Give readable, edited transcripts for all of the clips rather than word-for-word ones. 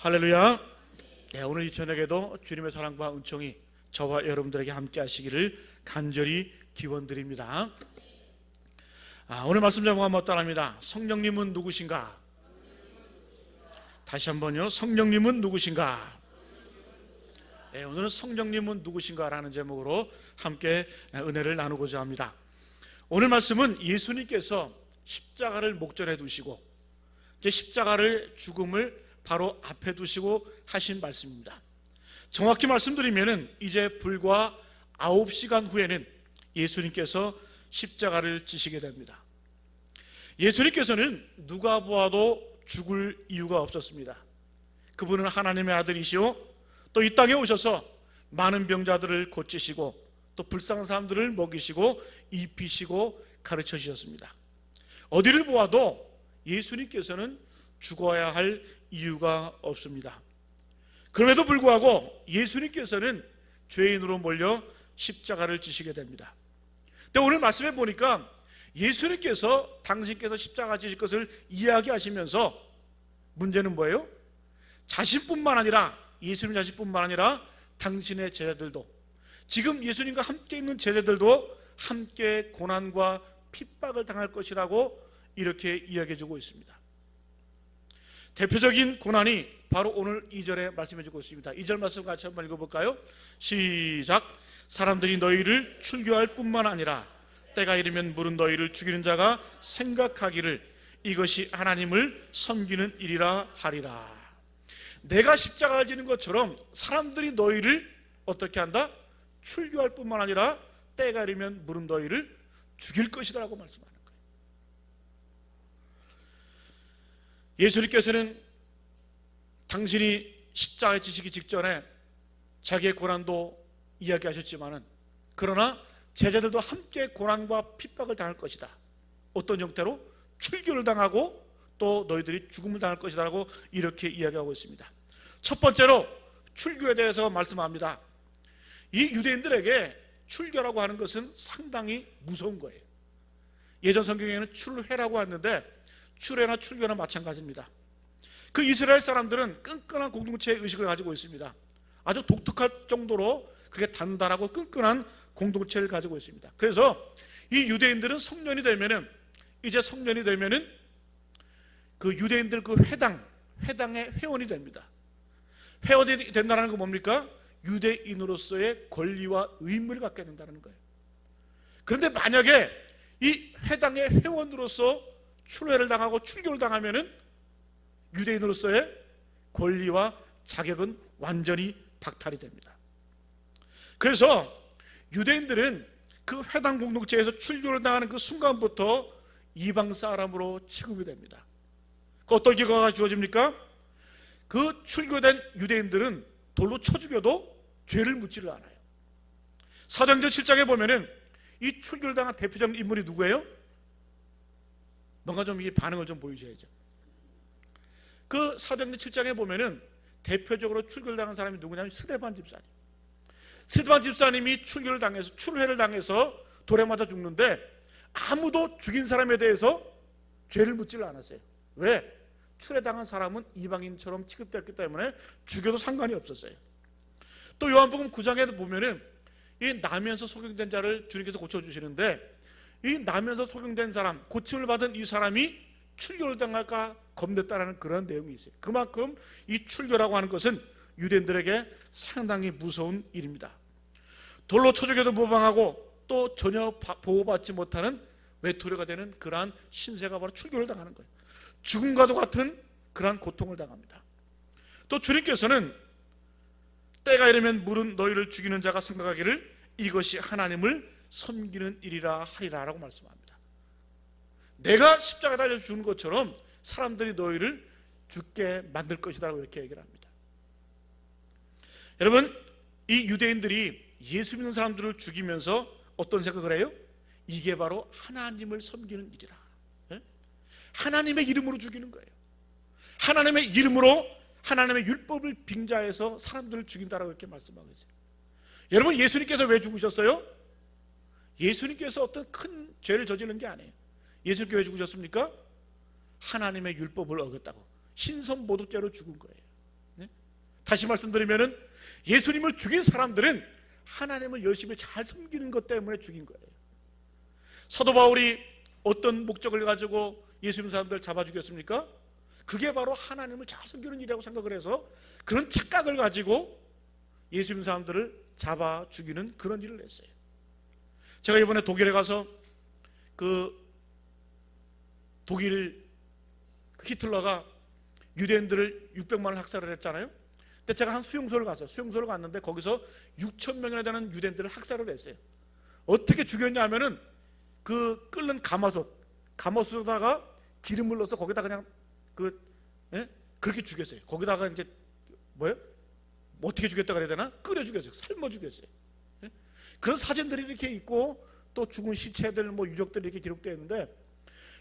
할렐루야. 네, 오늘 이 저녁에도 주님의 사랑과 은총이 저와 여러분들에게 함께 하시기를 간절히 기원드립니다. 오늘 말씀 제목 한번 따라합니다. 성령님은 누구신가? 다시 한번요. 성령님은 누구신가? 네, 오늘은 성령님은 누구신가 라는 제목으로 함께 은혜를 나누고자 합니다. 오늘 말씀은 예수님께서 십자가를 목전에 두시고 이제 십자가를 죽음을 바로 앞에 두시고 하신 말씀입니다. 정확히 말씀드리면 이제 불과 9시간 후에는 예수님께서 십자가를 지시게 됩니다. 예수님께서는 누가 보아도 죽을 이유가 없었습니다. 그분은 하나님의 아들이시오, 또 이 땅에 오셔서 많은 병자들을 고치시고 또 불쌍한 사람들을 먹이시고 입히시고 가르쳐 주셨습니다. 어디를 보아도 예수님께서는 죽어야 할 이유가 없습니다. 그럼에도 불구하고 예수님께서는 죄인으로 몰려 십자가를 지시게 됩니다. 근데 오늘 말씀해 보니까 예수님께서 당신께서 십자가 지실 것을 이야기하시면서 문제는 뭐예요? 자신뿐만 아니라 예수님 자신뿐만 아니라 당신의 제자들도, 지금 예수님과 함께 있는 제자들도 함께 고난과 핍박을 당할 것이라고 이렇게 이야기해 주고 있습니다. 대표적인 고난이 바로 오늘 2절에 말씀해 주고 있습니다. 2절 말씀 같이 한번 읽어볼까요? 시작. 사람들이 너희를 출교할 뿐만 아니라 때가 이르면 물은 너희를 죽이는 자가 생각하기를 이것이 하나님을 섬기는 일이라 하리라. 내가 십자가를 지는 것처럼 사람들이 너희를 어떻게 한다? 출교할 뿐만 아니라 때가 이르면 물은 너희를 죽일 것이다 라고 말씀하는 거예요. 예수님께서는 당신이 십자가에 지시기 직전에 자기의 고난도 이야기하셨지만은, 그러나 제자들도 함께 고난과 핍박을 당할 것이다. 어떤 형태로? 출교를 당하고 또 너희들이 죽음을 당할 것이다 라고 이렇게 이야기하고 있습니다. 첫 번째로 출교에 대해서 말씀합니다. 이 유대인들에게 출교라고 하는 것은 상당히 무서운 거예요. 예전 성경에는 출회라고 하는데 출애나 출교나 마찬가지입니다. 그 이스라엘 사람들은 끈끈한 공동체의 의식을 가지고 있습니다. 아주 독특할 정도로 그게 단단하고 끈끈한 공동체를 가지고 있습니다. 그래서 이 유대인들은 성년이 되면은, 이제 성년이 되면은 그 유대인들 그 회당의 회원이 됩니다. 회원이 된다는 건 뭡니까? 유대인으로서의 권리와 의무를 갖게 된다는 거예요. 그런데 만약에 이 회당의 회원으로서 출회를 당하고 출교를 당하면은 유대인으로서의 권리와 자격은 완전히 박탈이 됩니다. 그래서 유대인들은 그 회당 공동체에서 출교를 당하는 그 순간부터 이방 사람으로 취급이 됩니다. 어떤 결과가 주어집니까? 그 출교된 유대인들은 돌로 쳐 죽여도 죄를 묻지를 않아요. 사도행전 7장에 보면은 이 출교를 당한 대표적인 인물이 누구예요? 뭔가 좀 이 반응을 좀 보여줘야죠. 그 사도행전 7장에 보면은 대표적으로 출교를 당한 사람이 누구냐면 스데반 집사님. 스데반 집사님이 출회를 당해서 돌에 맞아 죽는데 아무도 죽인 사람에 대해서 죄를 묻지를 않았어요. 왜? 출회당한 사람은 이방인처럼 취급됐기 때문에 죽여도 상관이 없었어요. 또 요한복음 9장에 보면은 이 나면서 소경된 자를 주님께서 고쳐주시는데, 이 나면서 소경된 사람, 고침을 받은 이 사람이 출교를 당할까 겁냈다라는 그런 내용이 있어요. 그만큼 이 출교라고 하는 것은 유대인들에게 상당히 무서운 일입니다. 돌로 쳐 죽여도 무방하고 또 전혀 보호받지 못하는 외톨이가 되는 그러한 신세가 바로 출교를 당하는 거예요. 죽음과도 같은 그러한 고통을 당합니다. 또 주님께서는 때가 이르면 물은 너희를 죽이는 자가 생각하기를 이것이 하나님을 섬기는 일이라 하리라 라고 말씀합니다. 내가 십자가에 달려 죽는 것처럼 사람들이 너희를 죽게 만들 것이다 라고 이렇게 얘기를 합니다. 여러분, 이 유대인들이 예수 믿는 사람들을 죽이면서 어떤 생각을 해요? 이게 바로 하나님을 섬기는 일이다. 하나님의 이름으로 죽이는 거예요. 하나님의 이름으로 하나님의 율법을 빙자해서 사람들을 죽인다라고 이렇게 말씀하고 있어요. 여러분, 예수님께서 왜 죽으셨어요? 예수님께서 어떤 큰 죄를 저지른 게 아니에요. 예수님께서 왜 죽으셨습니까? 하나님의 율법을 어겼다고 신선모독죄로 죽은 거예요. 다시 말씀드리면은 예수님을 죽인 사람들은 하나님을 열심히 잘 섬기는 것 때문에 죽인 거예요. 사도 바울이 어떤 목적을 가지고 예수님 사람들을 잡아 죽였습니까? 그게 바로 하나님을 잘 섬기는 일이라고 생각을 해서 그런 착각을 가지고 예수님 사람들을 잡아 죽이는 그런 일을 했어요. 제가 이번에 독일에 가서 그 독일 히틀러가 유대인들을 600만을 학살을 했잖아요. 근데 제가 한 수용소를 갔어요. 수용소를 갔는데 거기서 6,000명이나 되는 유대인들을 학살을 했어요. 어떻게 죽였냐 하면은 그 끓는 가마솥에다가 기름을 넣어서 거기다 그냥 그렇게 죽였어요. 거기다가 이제 뭐예요? 어떻게 죽였다 그래야 되나? 끓여 죽였어요. 삶아 죽였어요. 그런 사진들이 이렇게 있고 또 죽은 시체들 뭐 유적들이 이렇게 기록되어 있는데,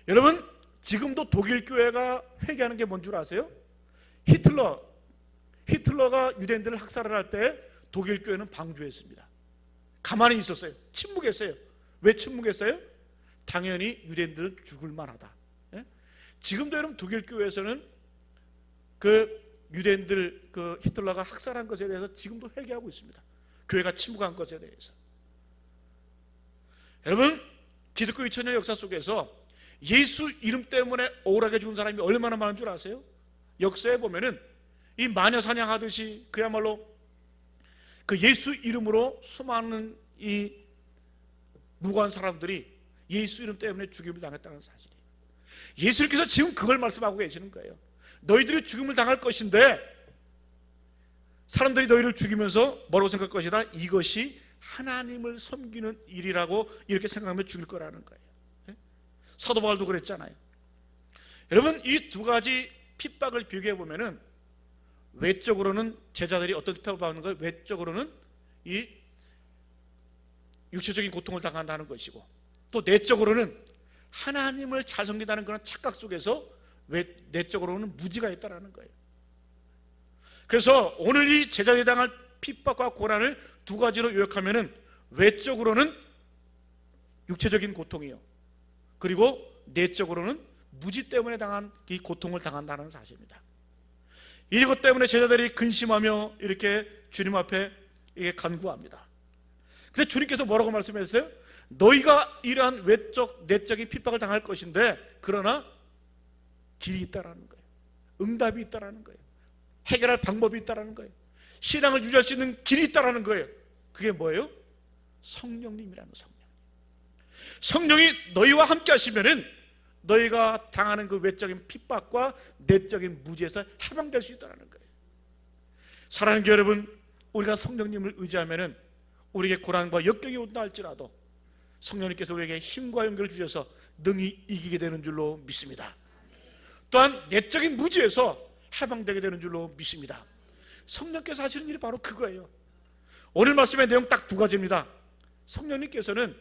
여러분 지금도 독일 교회가 회개하는 게 뭔 줄 아세요? 히틀러가 유대인들을 학살을 할 때 독일 교회는 방주했습니다. 가만히 있었어요. 침묵했어요. 왜 침묵했어요? 당연히 유대인들은 죽을 만하다. 지금도 여러분 독일 교회에서는 그 유대인들 그 히틀러가 학살한 것에 대해서 지금도 회개하고 있습니다. 교회가 침묵한 것에 대해서. 여러분 기독교 2000년 역사 속에서 예수 이름 때문에 억울하게 죽은 사람이 얼마나 많은 줄 아세요? 역사에 보면은 이 마녀 사냥하듯이 그야말로 그 예수 이름으로 수많은 이 무고한 사람들이 예수 이름 때문에 죽임을 당했다는 사실이에요. 예수님께서 지금 그걸 말씀하고 계시는 거예요. 너희들이 죽임을 당할 것인데 사람들이 너희를 죽이면서 뭐라고 생각할 것이다? 이것이 하나님을 섬기는 일이라고 이렇게 생각하면 죽일 거라는 거예요. 사도 바울도 그랬잖아요. 여러분 이 두 가지 핍박을 비교해 보면은 외적으로는 제자들이 어떤 핍박을 받는 거예요? 외적으로는 이 육체적인 고통을 당한다는 것이고, 또 내적으로는 하나님을 잘 섬긴다는 그런 착각 속에서 내적으로는 무지가 있다는 거예요. 그래서 오늘 이 제자들이 당할 핍박과 고난을 두 가지로 요약하면은 외적으로는 육체적인 고통이요, 그리고 내적으로는 무지 때문에 당한 이 고통을 당한다는 사실입니다. 이것 때문에 제자들이 근심하며 이렇게 주님 앞에 이게 간구합니다. 근데 주님께서 뭐라고 말씀하셨어요? 너희가 이러한 외적 내적인 핍박을 당할 것인데 그러나 길이 있다라는 거예요. 응답이 있다라는 거예요. 해결할 방법이 있다라는 거예요. 신앙을 유지할 수 있는 길이 있다라는 거예요. 그게 뭐예요? 성령님이라는 성령. 성령이 너희와 함께 하시면은 너희가 당하는 그 외적인 핍박과 내적인 무지에서 해방될 수 있다는 거예요. 사랑하는 교회 여러분, 우리가 성령님을 의지하면은 우리에게 고난과 역경이 온다 할지라도 성령님께서 우리에게 힘과 용기를 주셔서 능히 이기게 되는 줄로 믿습니다. 또한 내적인 무지에서 해방되게 되는 줄로 믿습니다. 성령께서 하시는 일이 바로 그거예요. 오늘 말씀의 내용 딱 두 가지입니다. 성령님께서는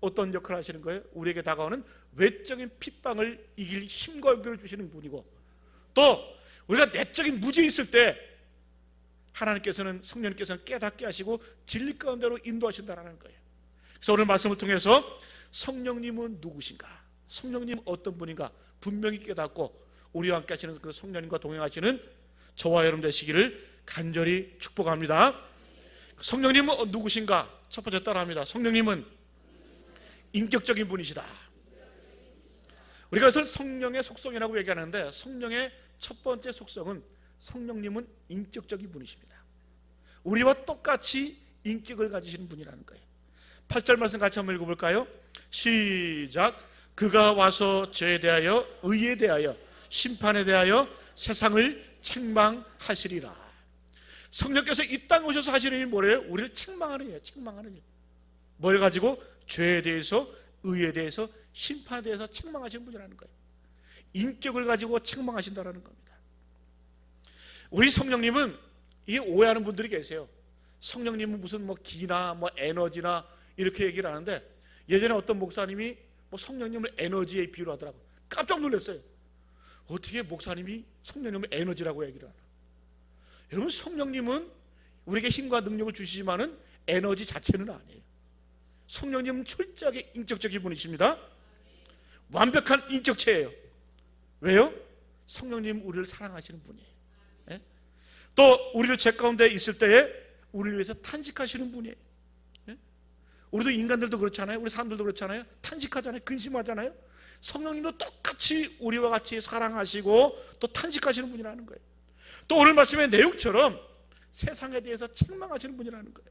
어떤 역할을 하시는 거예요? 우리에게 다가오는 외적인 핍박을 이길 힘과 용기를 주시는 분이고, 또 우리가 내적인 무지에 있을 때 하나님께서는 성령님께서는 깨닫게 하시고 진리 가운데로 인도하신다는 거예요. 그래서 오늘 말씀을 통해서 성령님은 누구신가, 성령님은 어떤 분인가 분명히 깨닫고 우리와 함께 하시는 그 성령님과 동행하시는 저와 여러분 되시기를 간절히 축복합니다. 성령님은 누구신가? 첫 번째 따라합니다. 성령님은 인격적인 분이시다. 우리가 그것을 성령의 속성이라고 얘기하는데 성령의 첫 번째 속성은 성령님은 인격적인 분이십니다. 우리와 똑같이 인격을 가지시는 분이라는 거예요. 8절 말씀 같이 한번 읽어볼까요? 시작. 그가 와서 죄에 대하여 의에 대하여 심판에 대하여 세상을 책망하시리라. 성령께서 이 땅에 오셔서 하시는 일이 뭐래요? 우리를 책망하는 일이에요. 책망하는 일. 뭘 가지고? 죄에 대해서, 의에 대해서, 심판에 대해서 책망하시는 분이라는 거예요. 인격을 가지고 책망하신다는 겁니다. 우리 성령님은, 이게 오해하는 분들이 계세요. 성령님은 무슨 뭐 기나 뭐 에너지나 이렇게 얘기를 하는데, 예전에 어떤 목사님이 뭐 성령님을 에너지에 비유를 하더라고요. 깜짝 놀랐어요. 어떻게 목사님이 성령님을 에너지라고 얘기를 하나? 여러분, 성령님은 우리에게 힘과 능력을 주시지만은 에너지 자체는 아니에요. 성령님은 철저하게 인격적인 분이십니다. 완벽한 인격체예요. 왜요? 성령님 우리를 사랑하시는 분이에요. 예? 또 우리를 죄 가운데 있을 때에 우리를 위해서 탄식하시는 분이에요. 우리도 인간들도 그렇잖아요. 우리 사람들도 그렇잖아요. 탄식하잖아요. 근심하잖아요. 성령님도 똑같이 우리와 같이 사랑하시고 또 탄식하시는 분이라는 거예요. 또 오늘 말씀의 내용처럼 세상에 대해서 책망하시는 분이라는 거예요.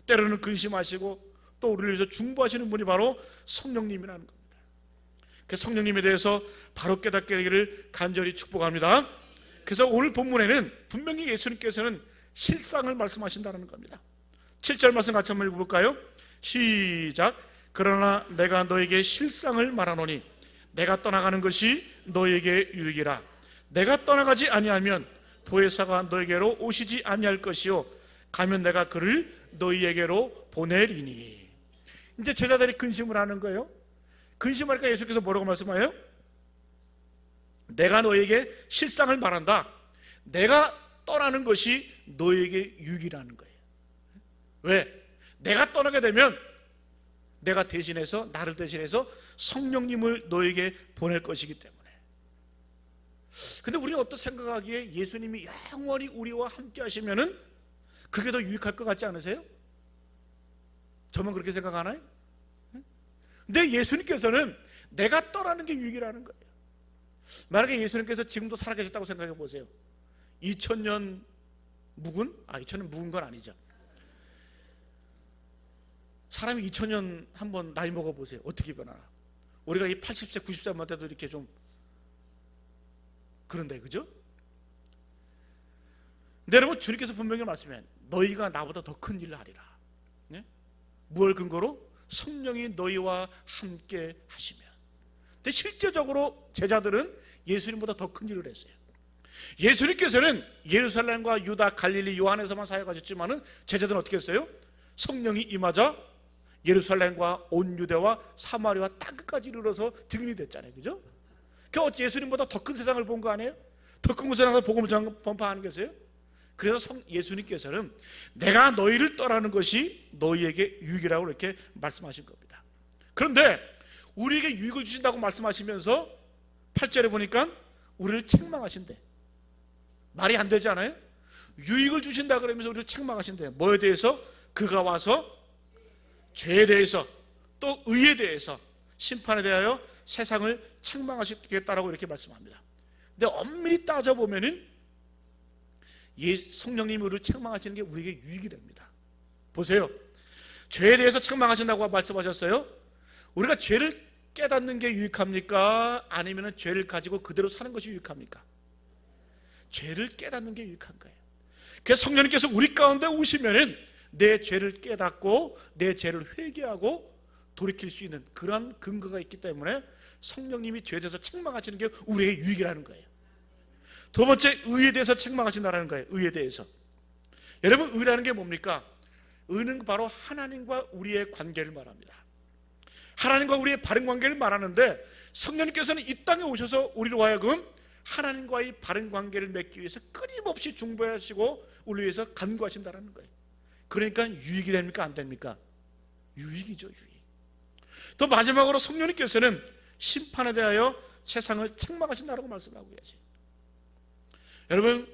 때로는 근심하시고 또 우리를 위해서 중보하시는 분이 바로 성령님이라는 겁니다. 그래서 성령님에 대해서 바로 깨닫게 되기를 간절히 축복합니다. 그래서 오늘 본문에는 분명히 예수님께서는 실상을 말씀하신다는 겁니다. 7절 말씀 같이 한번 읽어볼까요? 시작. 그러나 내가 너에게 실상을 말하노니 내가 떠나가는 것이 너에게 유익이라. 내가 떠나가지 아니하면 보혜사가 너에게로 오시지 아니할 것이요 가면 내가 그를 너희에게로 보내리니. 이제 제자들이 근심을 하는 거예요. 근심하니까 예수께서 뭐라고 말씀하여요? 내가 너에게 실상을 말한다. 내가 떠나는 것이 너에게 유익이라는 거예요. 왜? 내가 떠나게 되면 내가 대신해서, 나를 대신해서 성령님을 너에게 보낼 것이기 때문에. 근데 우리는 어떤 생각하기에 예수님이 영원히 우리와 함께 하시면은 그게 더 유익할 것 같지 않으세요? 저만 그렇게 생각하나요? 근데 예수님께서는 내가 떠나는 게 유익이라는 거예요. 만약에 예수님께서 지금도 살아계셨다고 생각해 보세요. 2000년 묵은? 2000년 묵은 건 아니죠. 사람이 2000년 한번 나이 먹어보세요. 어떻게 변하나. 우리가 이 80세, 90세만 돼도 이렇게 좀 그런데, 그죠? 근데 여러분, 주님께서 분명히 말씀해 너희가 나보다 더 큰 일을 하리라. 네? 무엇을 근거로? 성령이 너희와 함께 하시면. 근데 실제적으로 제자들은 예수님보다 더 큰 일을 했어요. 예수님께서는 예루살렘과 유다, 갈릴리, 요한에서만 사역하셨지만은 제자들은 어떻게 했어요? 성령이 임하자 예루살렘과 온 유대와 사마리아 땅끝까지 이르러서 증인이 됐잖아요. 그죠? 그러니까 예수님보다 더 큰 세상을 본 거 아니에요? 더 큰 세상에서 복음을 전파하는 거세요. 그래서 예수님께서는 내가 너희를 떠나는 것이 너희에게 유익이라고 이렇게 말씀하신 겁니다. 그런데 우리에게 유익을 주신다고 말씀하시면서 8절에 보니까 우리를 책망하신대. 말이 안 되지 않아요? 유익을 주신다 그러면서 우리를 책망하신대. 뭐에 대해서? 그가 와서 죄에 대해서 또 의에 대해서 심판에 대하여 세상을 책망하시겠다라고 이렇게 말씀합니다. 근데 엄밀히 따져보면은 성령님이 우리를 책망하시는 게 우리에게 유익이 됩니다. 보세요. 죄에 대해서 책망하신다고 말씀하셨어요. 우리가 죄를 깨닫는 게 유익합니까? 아니면 죄를 가지고 그대로 사는 것이 유익합니까? 죄를 깨닫는 게 유익한 거예요. 그래서 성령님께서 우리 가운데 오시면은 내 죄를 깨닫고 내 죄를 회개하고 돌이킬 수 있는 그런 근거가 있기 때문에 성령님이 죄에 대해서 책망하시는 게 우리에게 유익이라는 거예요. 두 번째, 의에 대해서 책망하신다는 거예요. 의에 대해서. 여러분, 의라는 게 뭡니까? 의는 바로 하나님과 우리의 관계를 말합니다. 하나님과 우리의 바른 관계를 말하는데 성령님께서는 이 땅에 오셔서 우리로 하여금 하나님과의 바른 관계를 맺기 위해서 끊임없이 중보하시고 우리 위해서 간구하신다는 거예요. 그러니까 유익이 됩니까? 안 됩니까? 유익이죠, 유익. 또 마지막으로 성령님께서는 심판에 대하여 세상을 책망하신다고 말씀하고 계세요. 여러분,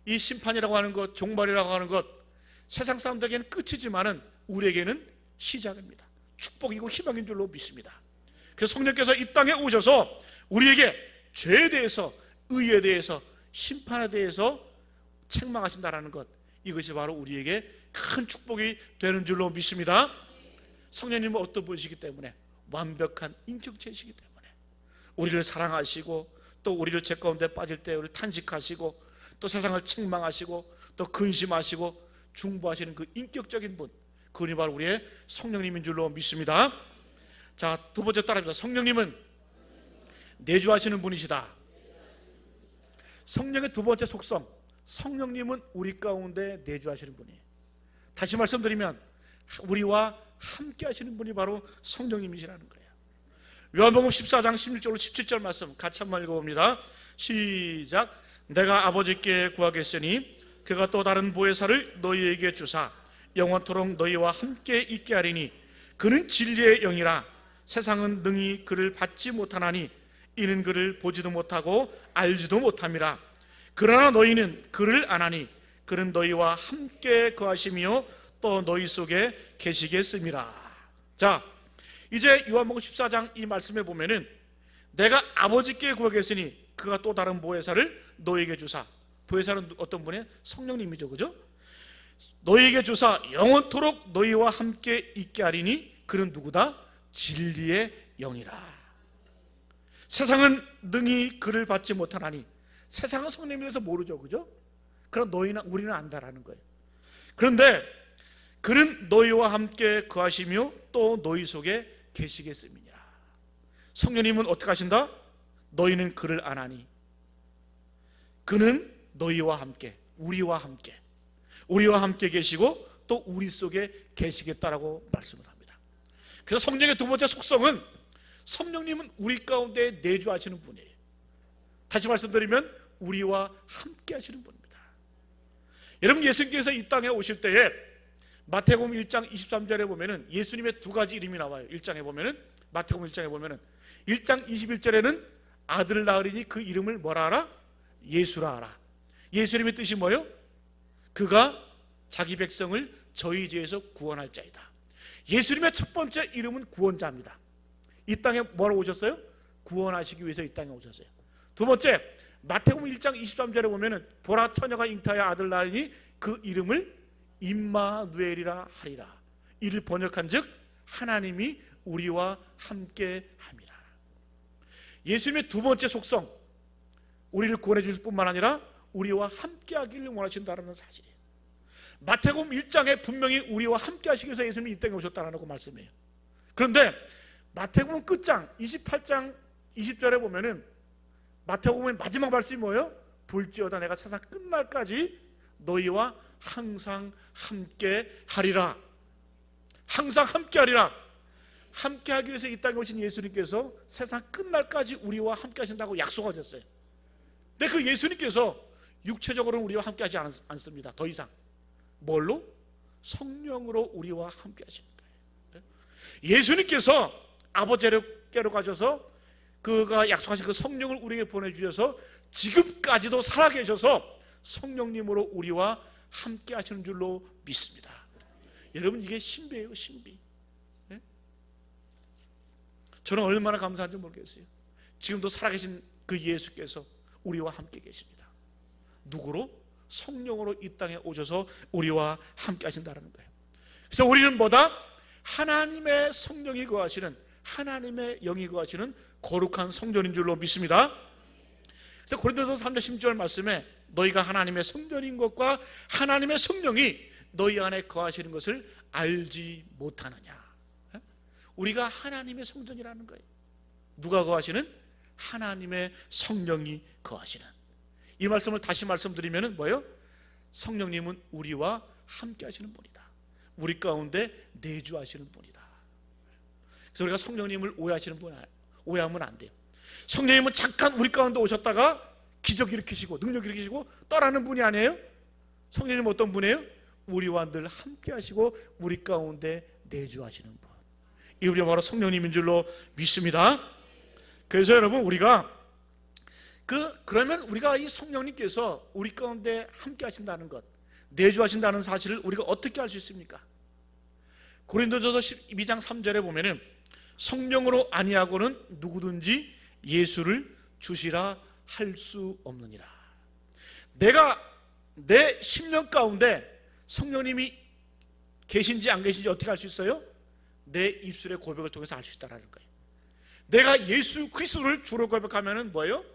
이 심판이라고 하는 것, 종말이라고 하는 것, 세상 사람들에게는 끝이지만은 우리에게는 시작입니다. 축복이고 희망인 줄로 믿습니다. 그래서 성령께서 이 땅에 오셔서 우리에게 죄에 대해서, 의에 대해서, 심판에 대해서 책망하신다는 것, 이것이 바로 우리에게 큰 축복이 되는 줄로 믿습니다. 성령님은 어떤 분이시기 때문에? 완벽한 인격체이시기 때문에 우리를 사랑하시고 또 우리를 죄 가운데 빠질 때 우리를 탄식하시고 또 세상을 책망하시고 또 근심하시고 중보하시는 그 인격적인 분, 그분이 바로 우리의 성령님인 줄로 믿습니다. 자, 두 번째 따라합니다. 성령님은 내주하시는 분이시다. 성령의 두 번째 속성, 성령님은 우리 가운데 내주하시는 분이에요. 다시 말씀드리면 우리와 함께 하시는 분이 바로 성령님이시라는 거예요. 요한복음 14장 16절로 17절 말씀 같이 한번 읽어봅니다. 시작. 내가 아버지께 구하겠으니 그가 또 다른 보혜사를 너희에게 주사 영원토록 너희와 함께 있게 하리니 그는 진리의 영이라. 세상은 능히 그를 받지 못하나니 이는 그를 보지도 못하고 알지도 못함이라. 그러나 너희는 그를 안 하니 그는 너희와 함께 거하시며 또 너희 속에 계시겠습니다. 자, 이제 요한복음 14장 이 말씀에 보면은 내가 아버지께 구하겠으니 그가 또 다른 보혜사를 너희에게 주사, 보혜사는 어떤 분이에요? 성령님이죠, 그죠? 너희에게 주사 영원토록 너희와 함께 있게 하리니 그는 누구다? 진리의 영이라. 세상은 능히 그를 받지 못하나니, 세상은 성령에 대해서 모르죠, 그죠? 그럼 너희나 우리는 안다라는 거예요. 그런데 그는 너희와 함께 거하시며 또 너희 속에 계시겠음이니라. 성령님은 어떻게 하신다? 너희는 그를 안 하니 그는 너희와 함께, 우리와 함께 계시고 또 우리 속에 계시겠다라고 말씀을 합니다. 그래서 성령의 두 번째 속성은 성령님은 우리 가운데 내주하시는 분이에요. 다시 말씀드리면 우리와 함께 하시는 분입니다. 여러분, 예수님께서 이 땅에 오실 때에 마태복음 1장 23절에 보면은 예수님의 두 가지 이름이 나와요. 1장에 보면은, 마태복음 1장에 보면은 1장 21절에는 아들을 낳으리니 그 이름을 뭐라 하라? 예수라 하라. 예수 이름의 뜻이 뭐예요? 그가 자기 백성을 저희 죄에서 구원할 자이다. 예수님의 첫 번째 이름은 구원자입니다. 이 땅에 뭐로 오셨어요? 구원하시기 위해서 이 땅에 오셨어요. 두 번째, 마태복음 1장 23절에 보면은 보라 처녀가 잉타하여 아들 낳으니 그 이름을 임마누엘이라 하리라. 이를 번역한즉 하나님이 우리와 함께 함이라. 예수님의 두 번째 속성, 우리를 구원해 주실 뿐만 아니라 우리와 함께 하기를 원하신다는 사실이에요. 마태복음 1장에 분명히 우리와 함께 하시기 위해서 예수님이 이 땅에 오셨다는 말씀이에요. 그런데 마태복음 끝장 28장 20절에 보면은 마태복음의 마지막 말씀이 뭐예요? 볼지어다 내가 세상 끝날까지 너희와 항상 함께 하리라. 항상 함께 하리라. 함께 하기 위해서 이 땅에 오신 예수님께서 세상 끝날까지 우리와 함께 하신다고 약속하셨어요. 근데 그 예수님께서 육체적으로는 우리와 함께 하지 않습니다. 더 이상. 뭘로? 성령으로 우리와 함께 하시는 거예요. 예수님께서 아버지께로 가셔서 그가 약속하신 그 성령을 우리에게 보내주셔서 지금까지도 살아계셔서 성령님으로 우리와 함께 하시는 줄로 믿습니다. 여러분, 이게 신비예요, 신비. 네? 저는 얼마나 감사한지 모르겠어요. 지금도 살아계신 그 예수께서 우리와 함께 계십니다. 누구로? 성령으로 이 땅에 오셔서 우리와 함께 하신다는 거예요. 그래서 우리는 뭐다? 하나님의 성령이 거하시는, 하나님의 영이 거하시는 거룩한 성전인 줄로 믿습니다. 그래서 고린도서 3장 16절 말씀에 너희가 하나님의 성전인 것과 하나님의 성령이 너희 안에 거하시는 것을 알지 못하느냐. 우리가 하나님의 성전이라는 거예요. 누가 거하시는? 하나님의 성령이 거하시는. 이 말씀을 다시 말씀드리면 뭐예요? 성령님은 우리와 함께 하시는 분이다. 우리 가운데 내주하시는 분이다. 그래서 우리가 성령님을 오해하면 안 돼요. 성령님은 잠깐 우리 가운데 오셨다가 기적 일으키시고 능력 일으키시고 떠나는 분이 아니에요. 성령님은 어떤 분이에요? 우리와 늘 함께 하시고 우리 가운데 내주하시는 분. 이 우리가 바로 성령님인 줄로 믿습니다. 그래서 여러분, 우리가 그러면 우리가 이 성령님께서 우리 가운데 함께 하신다는 것, 내주하신다는 사실을 우리가 어떻게 알 수 있습니까? 고린도전서 12장 3절에 보면은 성령으로 아니하고는 누구든지 예수를 주시라 할 수 없느니라. 내가 내 심령 가운데 성령님이 계신지 안 계신지 어떻게 알 수 있어요? 내 입술의 고백을 통해서 알 수 있다는 거예요. 내가 예수 그리스도를 주로 고백하면은 뭐예요?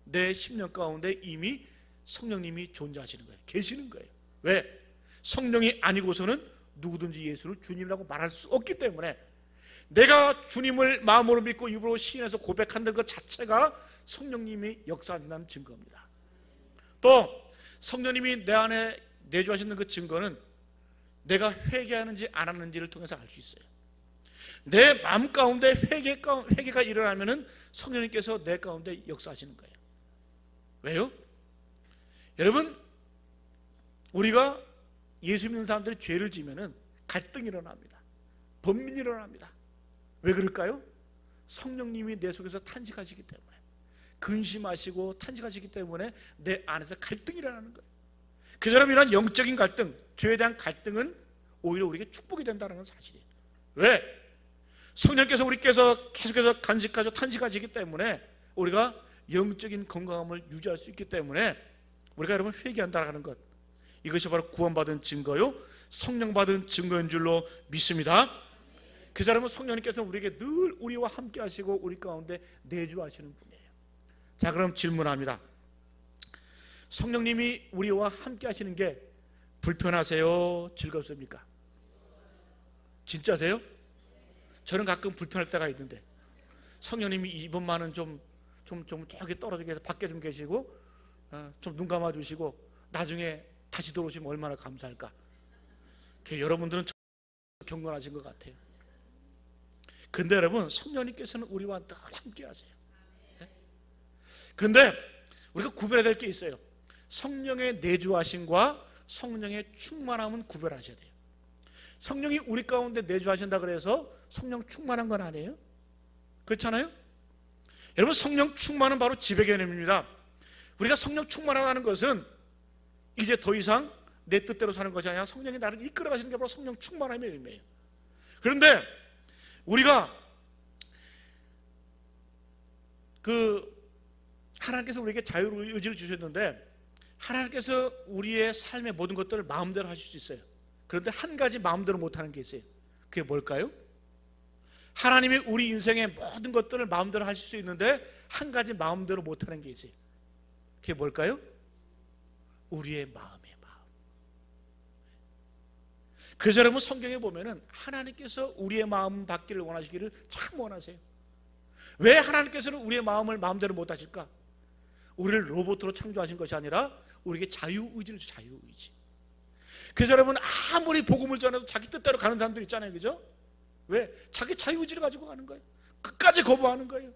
내 심령 가운데 이미 성령님이 존재하시는 거예요. 계시는 거예요. 왜? 성령이 아니고서는 누구든지 예수를 주님이라고 말할 수 없기 때문에, 내가 주님을 마음으로 믿고 입으로 시인해서 고백한다는 것 자체가 성령님이 역사한다는 증거입니다. 또 성령님이 내 안에 내주하시는 그 증거는 내가 회개하는지 안 하는지를 통해서 알 수 있어요. 내 마음 가운데 회개가 일어나면은 성령님께서 내 가운데 역사하시는 거예요. 왜요? 여러분, 우리가 예수 믿는 사람들이 죄를 지면은 갈등이 일어납니다. 번민이 일어납니다. 왜 그럴까요? 성령님이 내 속에서 탄식하시기 때문에. 근심하시고 탄식하시기 때문에 내 안에서 갈등이 일어나는 거예요. 그 사람 이런 영적인 갈등, 죄에 대한 갈등은 오히려 우리에게 축복이 된다는 사실이에요. 왜? 성령께서 우리께서 계속해서 간직하시고 탄식하시기 때문에 우리가 영적인 건강함을 유지할 수 있기 때문에 우리가 여러분 회개한다는 것, 이것이 바로 구원받은 증거요, 성령 받은 증거인 줄로 믿습니다. 그 사람은 성령님께서 우리에게 늘 우리와 함께 하시고 우리 가운데 내주하시는 분이에요. 자, 그럼 질문합니다. 성령님이 우리와 함께 하시는 게 불편하세요? 즐겁습니까? 진짜세요? 저는 가끔 불편할 때가 있는데, 성령님이 이번만은 좀 저기 떨어져 계셔서 밖에 좀 계시고 좀 눈 감아 주시고 나중에 다시 들어오시면 얼마나 감사할까. 여러분들은 경건하신 것 같아요. 근데 여러분, 성령님께서는 우리와 늘 함께 하세요. 근데 우리가 구별해야 될 게 있어요. 성령의 내주하심과 성령의 충만함은 구별하셔야 돼요. 성령이 우리 가운데 내주하신다 그래서 성령 충만한 건 아니에요. 그렇잖아요? 여러분, 성령 충만은 바로 지배 개념입니다. 우리가 성령 충만하다는 것은 이제 더 이상 내 뜻대로 사는 것이 아니라 성령이 나를 이끌어 가시는 게 바로 성령 충만함의 의미예요. 그런데 우리가 하나님께서 우리에게 자유의 의지를 주셨는데 하나님께서 우리의 삶의 모든 것들을 마음대로 하실 수 있어요. 그런데 한 가지 마음대로 못하는 게 있어요. 그게 뭘까요? 하나님이 우리 인생의 모든 것들을 마음대로 하실 수 있는데 한 가지 마음대로 못하는 게 있어요. 그게 뭘까요? 우리의 마음이에요. 마음. 그래서 여러분, 성경에 보면은 하나님께서 우리의 마음 받기를 원하시기를 참 원하세요. 왜 하나님께서는 우리의 마음을 마음대로 못하실까? 우리를 로봇으로 창조하신 것이 아니라 우리에게 자유의지를 줘, 자유의지. 그래서 여러분, 아무리 복음을 전해도 자기 뜻대로 가는 사람들 있잖아요. 그죠? 왜? 자기 자유의지를 가지고 가는 거예요. 끝까지 거부하는 거예요.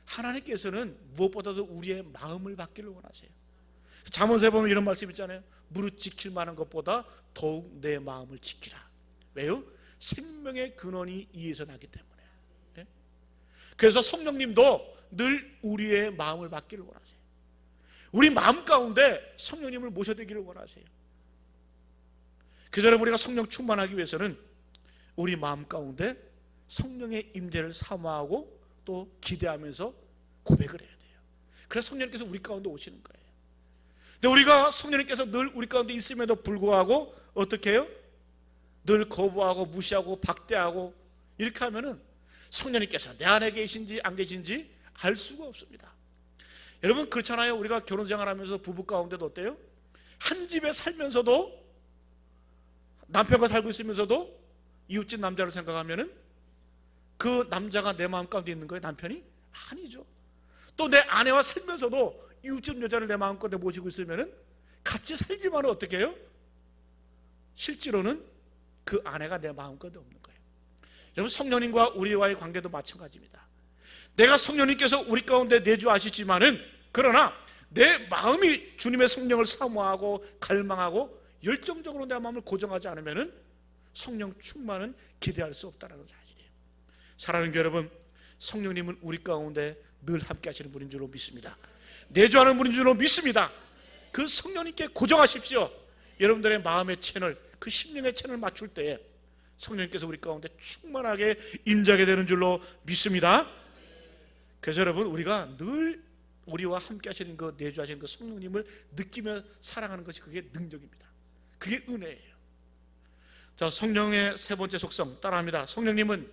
하나님께서는 무엇보다도 우리의 마음을 받기를 원하세요. 잠언서에 보면 이런 말씀 있잖아요. 무릇 지킬 만한 것보다 더욱 내 마음을 지키라. 왜요? 생명의 근원이 이에서 나기 때문에. 네? 그래서 성령님도 늘 우리의 마음을 받기를 원하세요. 우리 마음 가운데 성령님을 모셔드리기를 원하세요. 그래서 여러분, 우리가 성령 충만하기 위해서는 우리 마음 가운데 성령의 임재를 사모하고 또 기대하면서 고백을 해야 돼요. 그래서 성령님께서 우리 가운데 오시는 거예요. 근데 우리가 성령님께서 늘 우리 가운데 있음에도 불구하고 어떻게 해요? 늘 거부하고 무시하고 박대하고 이렇게 하면은 성령님께서 내 안에 계신지 안 계신지 알 수가 없습니다. 여러분, 그렇잖아요. 우리가 결혼 생활하면서 부부 가운데도 어때요? 한 집에 살면서도 남편과 살고 있으면서도 이웃집 남자를 생각하면은 그 남자가 내 마음 가운데 있는 거예요? 남편이? 아니죠. 또 내 아내와 살면서도 이웃집 여자를 내 마음 가운데 모시고 있으면은 같이 살지만은 어떻게 해요? 실제로는 그 아내가 내 마음 가운데 없는 거예요. 여러분, 성령님과 우리와의 관계도 마찬가지입니다. 내가 성령님께서 우리 가운데 내주하시지만은 그러나 내 마음이 주님의 성령을 사모하고 갈망하고 열정적으로 내 마음을 고정하지 않으면은 성령 충만은 기대할 수 없다는 사실이에요. 사랑하는 여러분, 성령님은 우리 가운데 늘 함께 하시는 분인 줄로 믿습니다. 내주하는 분인 줄로 믿습니다. 그 성령님께 고정하십시오. 여러분들의 마음의 채널, 그 심령의 채널을 맞출 때에 성령님께서 우리 가운데 충만하게 임재하게 되는 줄로 믿습니다. 그래서 여러분, 우리가 늘 우리와 함께 하시는 그 내주하시는 그 성령님을 느끼며 살아가는 것이 그게 능력입니다. 그게 은혜예요. 자, 성령의 세 번째 속성 따라합니다. 성령님은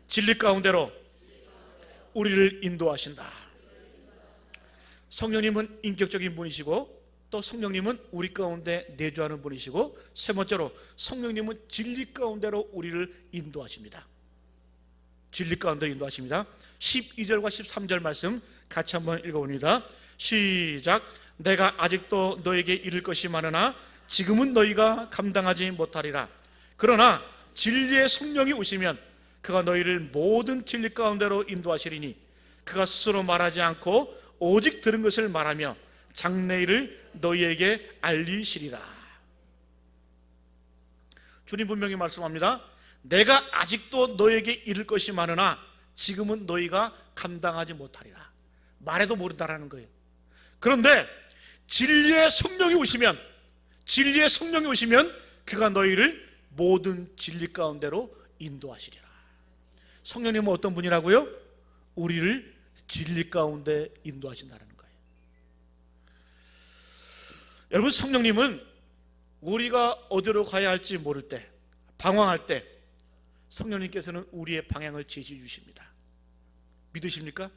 진리 가운데로 우리를 인도하신다. 성령님은 인격적인 분이시고 또 성령님은 우리 가운데 내주하는 분이시고 세 번째로 성령님은 진리 가운데로 우리를 인도하십니다. 진리 가운데로 인도하십니다. 12절과 13절 말씀 같이 한번 읽어봅니다. 시작. 내가 아직도 너에게 이를 것이 많으나 지금은 너희가 감당하지 못하리라. 그러나 진리의 성령이 오시면 그가 너희를 모든 진리 가운데로 인도하시리니 그가 스스로 말하지 않고 오직 들은 것을 말하며 장래일을 너희에게 알리시리라. 주님 분명히 말씀합니다. 내가 아직도 너에게 이를 것이 많으나 지금은 너희가 감당하지 못하리라. 말해도 모른다라는 거예요. 그런데 진리의 성령이 오시면 그가 너희를 모든 진리 가운데로 인도하시리라. 성령님은 어떤 분이라고요? 우리를 진리 가운데 인도하신다는 거예요. 여러분, 성령님은 우리가 어디로 가야 할지 모를 때, 방황할 때 성령님께서는 우리의 방향을 제시해 주십니다. 믿으십니까?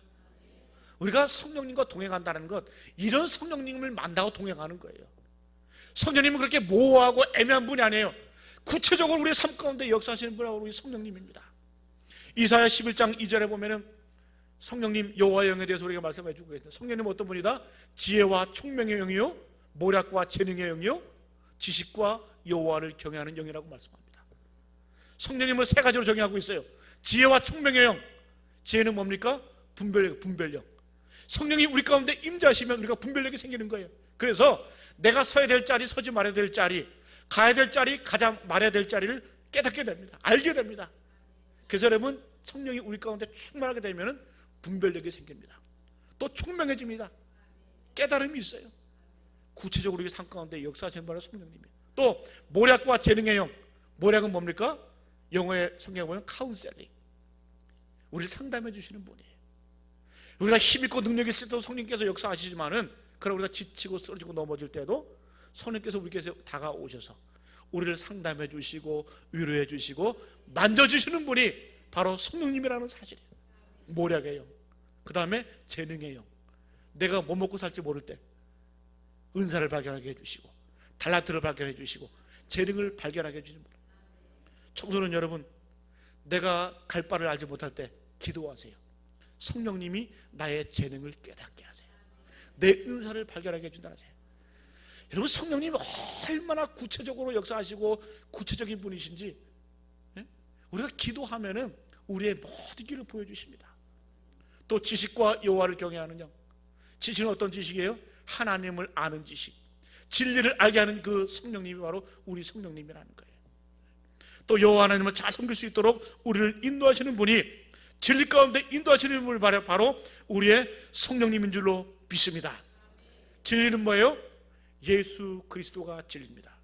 우리가 성령님과 동행한다는 것, 이런 성령님을 만나고 동행하는 거예요. 성령님은 그렇게 모호하고 애매한 분이 아니에요. 구체적으로 우리의 삶 가운데 역사하시는 분이 우리 성령님입니다. 이사야 11장 2절에 보면은 성령님 여호와의 영에 대해서 우리가 말씀해 주고 계십니다. 성령님은 어떤 분이다? 지혜와 총명의 영이요, 모략과 재능의 영이요, 지식과 여호와를 경외하는 영이라고 말씀합니다. 성령님을 세 가지로 정의하고 있어요. 지혜와 총명의 영. 지혜는 뭡니까? 분별력. 성령이 우리 가운데 임재하시면 우리가 분별력이 생기는 거예요. 그래서 내가 서야 될 자리, 서지 말아야 될 자리, 가야 될 자리, 가자 말아야 될 자리를 깨닫게 됩니다. 알게 됩니다. 그래서 여러분, 성령이 우리 가운데 충만하게 되면 분별력이 생깁니다. 또 총명해집니다. 깨달음이 있어요. 구체적으로 우리 삶 가운데 역사하시는 바로 성령님이에요. 또 모략과 재능의 영. 모략은 뭡니까? 영어의 성경에 보면 카운셀링. 우리를 상담해 주시는 분이에요. 우리가 힘있고 능력이 있을 때도 성령께서 역사하시지만은, 그럼 우리가 지치고 쓰러지고 넘어질 때도 성령께서 우리께서 다가오셔서 우리를 상담해 주시고 위로해 주시고 만져주시는 분이 바로 성령님이라는 사실이에요. 모략의 영. 그 다음에 재능의 영. 내가 뭐 먹고 살지 모를 때 은사를 발견하게 해주시고 달란트를 발견해 주시고 재능을 발견하게 해주시는 분. 청소년 여러분, 내가 갈 바를 알지 못할 때 기도하세요. 성령님이 나의 재능을 깨닫게 하세요. 내 은사를 발견하게 해준다 하세요. 여러분, 성령님이 얼마나 구체적으로 역사하시고 구체적인 분이신지, 우리가 기도하면은 우리의 모든 길을 보여주십니다. 또 지식과 여호와를 경외하는 영. 지식은 어떤 지식이에요? 하나님을 아는 지식, 진리를 알게 하는 그 성령님이 바로 우리 성령님이라는 거예요. 또 여호와 하나님을 잘 섬길 수 있도록 우리를 인도하시는 분이, 진리 가운데 인도하시는 분이 바로 우리의 성령님인 줄로 믿습니다. 진리는 뭐예요? 예수 그리스도가 진리입니다.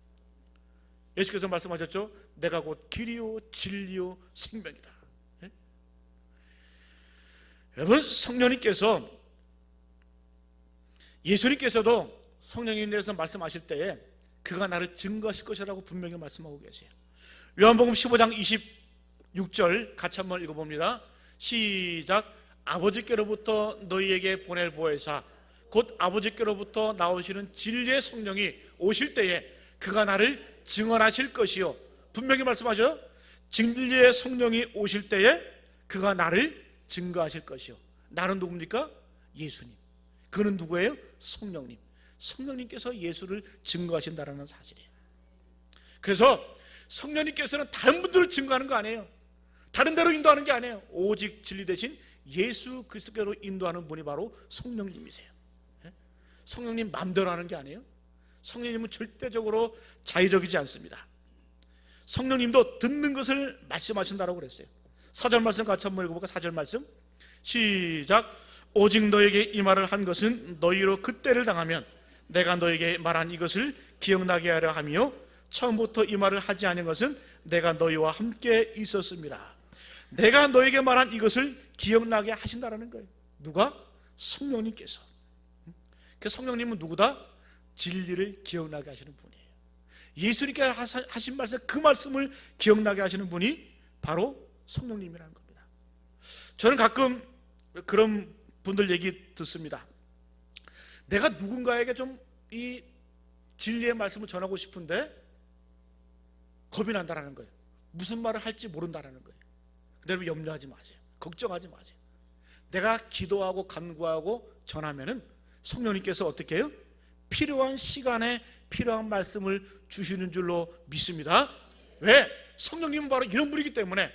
예수께서 말씀하셨죠? 내가 곧 길이요 진리요 생명이다. 여러분, 예수님께서도 성령님에 대해서 말씀하실 때에 그가 나를 증거하실 것이라고 분명히 말씀하고 계세요. 요한복음 15장 26절 같이 한번 읽어봅니다. 시작. 아버지께로부터 너희에게 보낼 보혜사 곧 아버지께로부터 나오시는 진리의 성령이 오실 때에 그가 나를 증언하실 것이요. 분명히 말씀하죠. 진리의 성령이 오실 때에 그가 나를 증거하실 것이요. 나는 누굽니까? 예수님. 그는 누구예요? 성령님. 성령님께서 예수를 증거하신다는 사실이에요. 그래서 성령님께서는 다른 분들을 증거하는 거 아니에요. 다른 데로 인도하는 게 아니에요. 오직 진리 대신 예수 그리스도께로 인도하는 분이 바로 성령님이세요. 성령님 마음대로 하는 게 아니에요. 성령님은 절대적으로 자의적이지 않습니다. 성령님도 듣는 것을 말씀하신다고 그랬어요. 4절 말씀 같이 한번 읽어볼까? 4절 말씀 시작. 오직 너에게 이 말을 한 것은 너희로 그때를 당하면 내가 너에게 말한 이것을 기억나게 하려 하며 처음부터 이 말을 하지 않은 것은 내가 너희와 함께 있었습니다. 내가 너에게 말한 이것을 기억나게 하신다라는 거예요. 누가? 성령님께서. 그 성령님은 누구다? 진리를 기억나게 하시는 분이에요. 예수님께서 하신 말씀, 그 말씀을 기억나게 하시는 분이 바로 성령님이라는 겁니다. 저는 가끔 그런 분들 얘기 듣습니다. 내가 누군가에게 좀 이 진리의 말씀을 전하고 싶은데 겁이 난다라는 거예요. 무슨 말을 할지 모른다라는 거예요. 여러분, 염려하지 마세요. 걱정하지 마세요. 내가 기도하고 간구하고 전하면은 성령님께서 어떻게 해요? 필요한 시간에 필요한 말씀을 주시는 줄로 믿습니다. 왜? 성령님은 바로 이런 분이기 때문에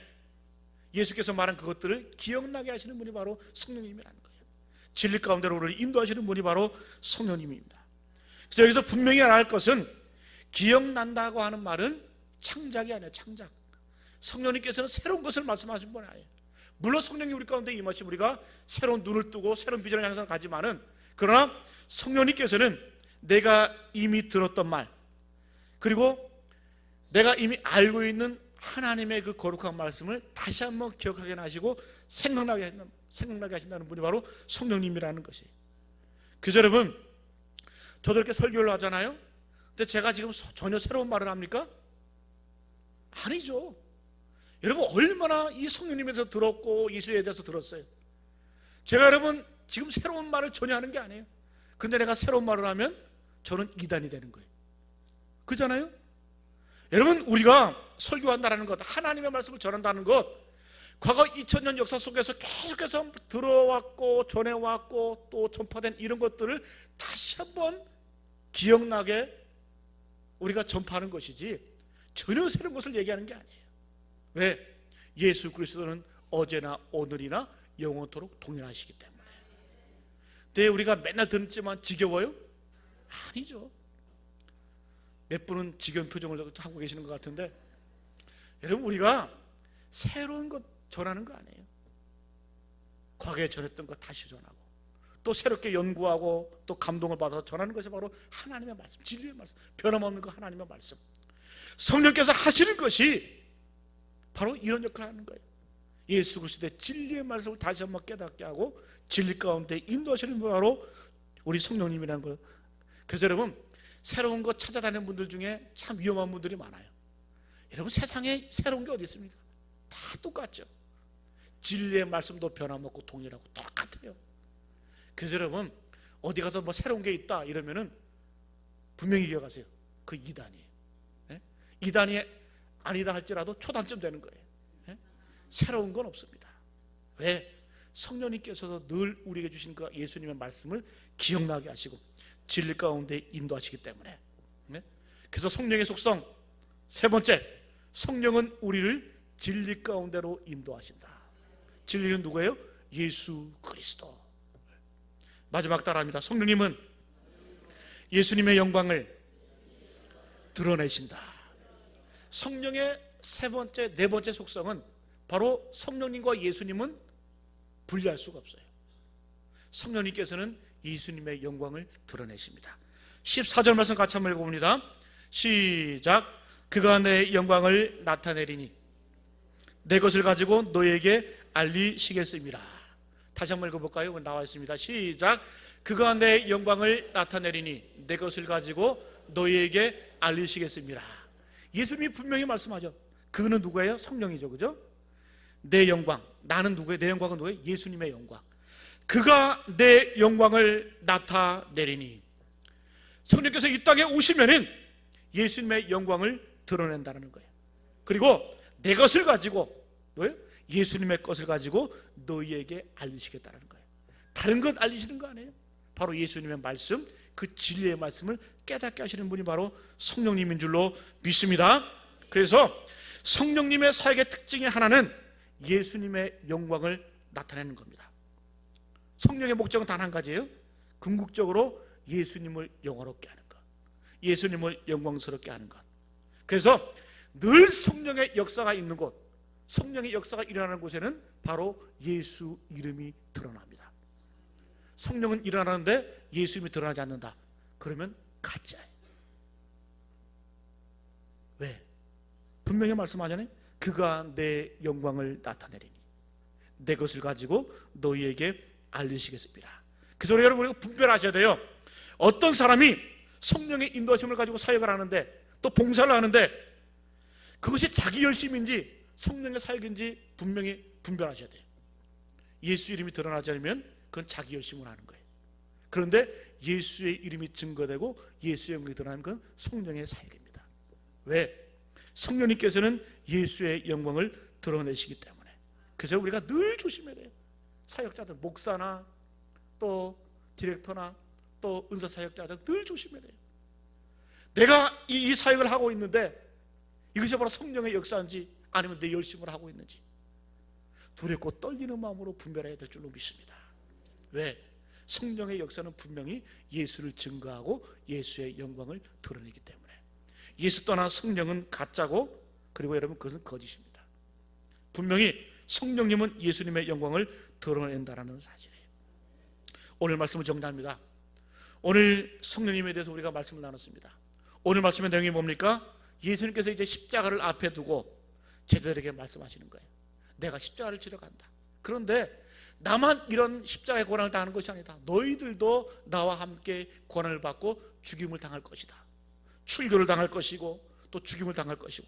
예수께서 말한 그것들을 기억나게 하시는 분이 바로 성령님이라는 거예요. 진리 가운데로 우리를 인도하시는 분이 바로 성령님입니다. 그래서 여기서 분명히 알아야 할 것은 기억난다고 하는 말은 창작이 아니에요. 창작. 성령님께서는 새로운 것을 말씀하신 분 아니에요. 물론 성령이 우리 가운데 임하시면 우리가 새로운 눈을 뜨고 새로운 비전을 향해서 가지만은, 그러나 성령님께서는 내가 이미 들었던 말, 그리고 내가 이미 알고 있는 하나님의 그 거룩한 말씀을 다시 한번 기억하게 하시고 생각나게 하신다는 분이 바로 성령님이라는 것이에요. 그래서 여러분, 저도 이렇게 설교를 하잖아요. 근데 제가 지금 전혀 새로운 말을 합니까? 아니죠. 여러분, 얼마나 이 성령님에 대해서 들었고 예수에 대해서 들었어요. 제가 여러분 지금 새로운 말을 전혀 하는 게 아니에요. 근데 내가 새로운 말을 하면 저는 이단이 되는 거예요. 그렇잖아요? 여러분, 우리가 설교한다는 것, 하나님의 말씀을 전한다는 것, 과거 2000년 역사 속에서 계속해서 들어왔고 전해왔고 또 전파된 이런 것들을 다시 한번 기억나게 우리가 전파하는 것이지 전혀 새로운 것을 얘기하는 게 아니에요. 왜? 예수 그리스도는 어제나 오늘이나 영원토록 동일하시기 때문에. 근데 우리가 맨날 듣지만 지겨워요? 아니죠. 몇 분은 지겨운 표정을 하고 계시는 것 같은데, 여러분, 우리가 새로운 것 전하는 거 아니에요. 과거에 전했던 것 다시 전하고 또 새롭게 연구하고 또 감동을 받아서 전하는 것이 바로 하나님의 말씀, 진리의 말씀, 변함없는 그 하나님의 말씀. 성령께서 하시는 것이 바로 이런 역할을 하는 거예요. 예수 그리스도의 진리의 말씀을 다시 한번 깨닫게 하고 진리 가운데 인도하시는 분 바로 우리 성령님이라는 거예요. 그래서 여러분, 새로운 거 찾아다니는 분들 중에 참 위험한 분들이 많아요. 여러분, 세상에 새로운 게 어디 있습니까? 다 똑같죠. 진리의 말씀도 변함없고 동일하고 똑같아요. 그래서 여러분, 어디 가서 뭐 새로운 게 있다 이러면은 분명히 기억하세요. 그 이단이에요. 네? 이단이 아니다 할지라도 초단점 되는 거예요. 네? 새로운 건 없습니다. 왜? 성령님께서도 늘 우리에게 주신 그 예수님의 말씀을 기억나게 하시고 진리 가운데 인도하시기 때문에. 네? 그래서 성령의 속성 세 번째, 성령은 우리를 진리 가운데로 인도하신다. 진리는 누구예요? 예수 그리스도. 마지막 따라합니다. 성령님은 예수님의 영광을 드러내신다. 성령의 세 번째, 네 번째 속성은 바로 성령님과 예수님은 분리할 수가 없어요. 성령님께서는 예수님의 영광을 드러내십니다. 14절 말씀 같이 한번 읽어봅니다. 시작. 그가 내 영광을 나타내리니 내 것을 가지고 너에게 알리시겠습니다. 다시 한번 읽어볼까요? 나와 있습니다. 시작. 그가 내 영광을 나타내리니 내 것을 가지고 너희에게 알리시겠습니다. 예수님이 분명히 말씀하죠. 그는 누구예요? 성령이죠. 그죠? 내 영광. 나는 누구예요? 내 영광은 누구예요? 예수님의 영광. 그가 내 영광을 나타내리니. 성령께서 이 땅에 오시면은 예수님의 영광을 드러낸다는 거예요. 그리고 내 것을 가지고, 뭐예요? 예수님의 것을 가지고 너희에게 알리시겠다는 거예요. 다른 것 알리시는 거 아니에요? 바로 예수님의 말씀, 그 진리의 말씀을 깨닫게 하시는 분이 바로 성령님인 줄로 믿습니다. 그래서 성령님의 사역의 특징이 하나는 예수님의 영광을 나타내는 겁니다. 성령의 목적은 단 한 가지예요. 궁극적으로 예수님을 영화롭게 하는 것, 예수님을 영광스럽게 하는 것. 그래서 늘 성령의 역사가 있는 곳, 성령의 역사가 일어나는 곳에는 바로 예수 이름이 드러납니다. 성령은 일어나는데 예수 이름이 드러나지 않는다. 그러면 가짜예요. 왜? 분명히 말씀하잖아요. 그가 내 영광을 나타내리니 내 것을 가지고 너희에게 알리시겠습니다. 그래서 여러분, 우리가 분별하셔야 돼요. 어떤 사람이 성령의 인도하심을 가지고 사역을 하는데 또 봉사를 하는데 그것이 자기 열심인지 성령의 사역인지 분명히 분별하셔야 돼요. 예수 이름이 드러나지 않으면 그건 자기 열심으로 하는 거예요. 그런데 예수의 이름이 증거되고 예수의 영광이 드러나면 그건 성령의 사역입니다. 왜? 성령님께서는 예수의 영광을 드러내시기 때문에. 그래서 우리가 늘 조심해야 돼요. 사역자들, 목사나 또 디렉터나 또 은사 사역자들 늘 조심해야 돼요. 내가 이 사역을 하고 있는데 이것이 바로 성령의 역사인지 아니면 내 열심을 하고 있는지 두렵고 떨리는 마음으로 분별해야 될 줄로 믿습니다. 왜? 성령의 역사는 분명히 예수를 증거하고 예수의 영광을 드러내기 때문에. 예수 떠난 성령은 가짜고, 그리고 여러분 그것은 거짓입니다. 분명히 성령님은 예수님의 영광을 드러낸다는 사실이에요. 오늘 말씀을 정리합니다. 오늘 성령님에 대해서 우리가 말씀을 나눴습니다. 오늘 말씀의 내용이 뭡니까? 예수님께서 이제 십자가를 앞에 두고 제자들에게 말씀하시는 거예요. 내가 십자가를 지러 간다. 그런데 나만 이런 십자가의 고난을 당하는 것이 아니다. 너희들도 나와 함께 고난을 받고 죽임을 당할 것이다. 출교를 당할 것이고 또 죽임을 당할 것이고,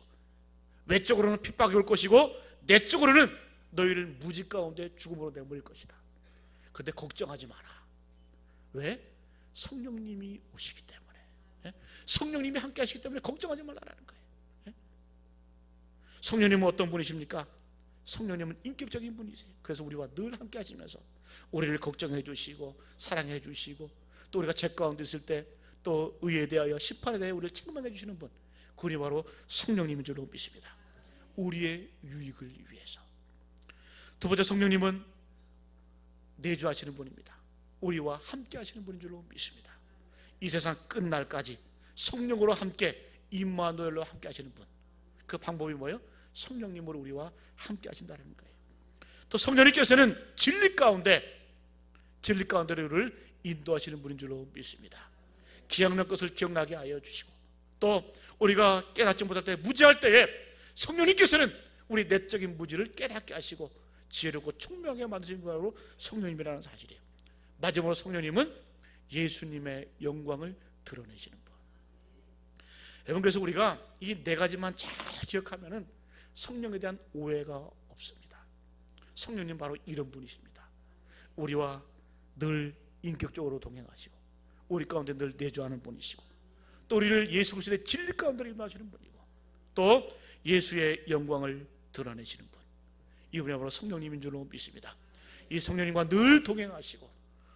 외적으로는 핍박이 올 것이고 내적으로는 너희를 무지 가운데 죽음으로 내몰릴 것이다. 근데 걱정하지 마라. 왜? 성령님이 오시기 때문에, 성령님이 함께 하시기 때문에 걱정하지 말라라는 거예요. 성령님은 어떤 분이십니까? 성령님은 인격적인 분이세요. 그래서 우리와 늘 함께 하시면서 우리를 걱정해 주시고 사랑해 주시고, 또 우리가 죄 가운데 있을 때 또 의에 대하여 심판에 대해 우리를 책망해 주시는 분, 그분이 바로 성령님인 줄로 믿습니다. 우리의 유익을 위해서. 두 번째, 성령님은 내주하시는 분입니다. 우리와 함께 하시는 분인 줄로 믿습니다. 이 세상 끝날까지 성령으로 함께, 임마누엘로 함께 하시는 분. 그 방법이 뭐예요? 성령님으로 우리와 함께 하신다는 거예요. 또 성령님께서는 진리 가운데 우리를 인도하시는 분인 줄로 믿습니다. 기억난 것을 기억나게 하여 주시고, 또 우리가 깨닫지 못할 때, 무지할 때에 성령님께서는 우리 내적인 무지를 깨닫게 하시고 지혜롭고 총명하게 만드시는 분이 바로 성령님이라는 사실이에요. 마지막으로 성령님은 예수님의 영광을 드러내시는 분. 여러분, 그래서 우리가 이 네 가지만 잘 기억하면은 성령에 대한 오해가 없습니다. 성령님 바로 이런 분이십니다. 우리와 늘 인격적으로 동행하시고 우리 가운데 늘 내주하는 분이시고, 또 우리를 예수 그리스도의 진리 가운데 인도하시는 분이고, 또 예수의 영광을 드러내시는 분, 이분이 바로 성령님인 줄로 믿습니다. 이 성령님과 늘 동행하시고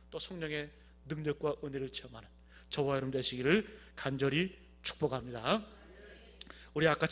또 성령의 능력과 은혜를 체험하는 저와 여러분 되시기를 간절히 축복합니다. 우리 아까